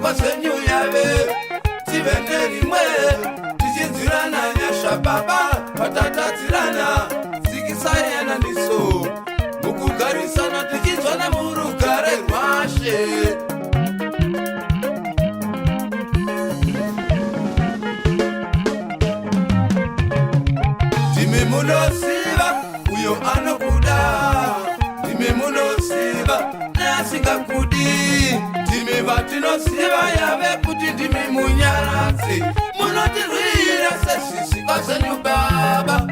kwasenyu yave tivene rimwe tichidzirana nyasha baba patatadzirana sikisayana ndiso mukugarisana tichidzwana murugare rwashe timi munosiva uyo anokuda timi munosiva neasingakudi timi vatinosiva yave kuti ndimi munyaradzi munotirwira sesisi kwasenyu baba